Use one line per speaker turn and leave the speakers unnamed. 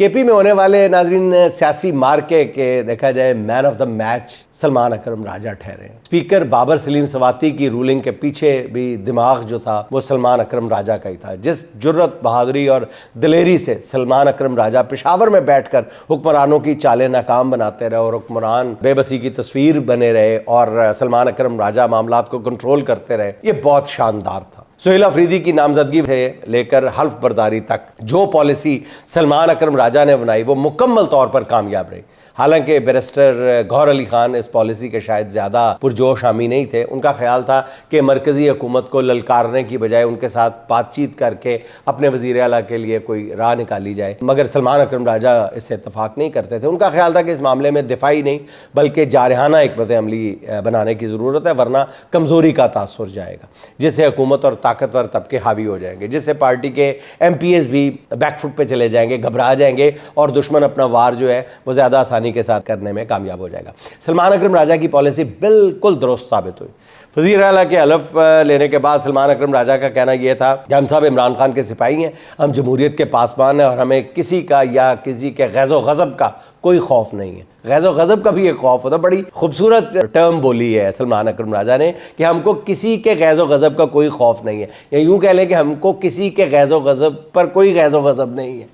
KP में होने वाले नाजरीन सियासी मार्के के देखा जाए man of the match Salman Akram Raja ठहरे। स्पीकर बाबर सलीम सवाती की रूलिंग के पीछे भी दिमाग जो था वो सलमान अकरम राजा का ही था। जिस जुर्रत, बहादुरी और दिलेरी से सलमान अकरम राजा पेशावर में बैठकर हुक्मरानों की चालें नाकाम बनाते रहे और हुक्मरान बेबसी की तस्वीर बने रहे और सलमान अकरम राजा मामलात को कंट्रोल करते रहे, ये बहुत शानदार था। सुहेल अफरीदी की नामजदगी से लेकर हल्फ बर्दारी तक जो पॉलिसी सलमान अकरम राजा ने बनाई वो मुकम्मल तौर पर कामयाब रही। हालांकि बैरिस्टर गौहर अली खान इस पॉलिसी के शायद ज़्यादा पुरजोश हामी नहीं थे। उनका ख्याल था कि मरकज़ी हुकूमत को ललकारने की बजाय उनके साथ बातचीत करके अपने वज़ीर आला के लिए कोई राह निकाली जाए, मगर सलमान अकरम राजा इससे इत्तफाक नहीं करते थे। उनका ख्याल था कि इस मामले में दिफाई नहीं बल्कि जारहाना हिकमत अमली बनाने की ज़रूरत है, वरना कमज़ोरी का तासुर जाएगा, जिससे हुकूमत और ताकतवर तबके हावी हो जाएंगे, जिससे पार्टी के MPs भी बैकफुट पे चले जाएंगे, घबरा जाएंगे और दुश्मन अपना वार जो है वो ज़्यादा आसानी के साथ करने में कामयाब हो जाएगा। सलमान अकरम राजा की पॉलिसी बिल्कुल दुरुस्त साबित हुई। वज़ीर आला के हलफ लेने के बाद सलमान अकरम राजा का कहना यह था कि हम सब इमरान खान के सिपाही हैं, हम जमहूरियत के पासबान हैं और हमें किसी का या किसी के गैज़ो गज़ब का कोई खौफ नहीं है। गैज़ो गज़ब का भी एक खौफ होता। बड़ी खूबसूरत टर्म बोली है सलमान अकरम राजा ने कि हमको किसी के गैज़ो गज़ब का कोई खौफ नहीं है, या यूँ कह लें कि हमको किसी के गैज़ो गज़ब पर कोई गैज़ो गज़ब नहीं है।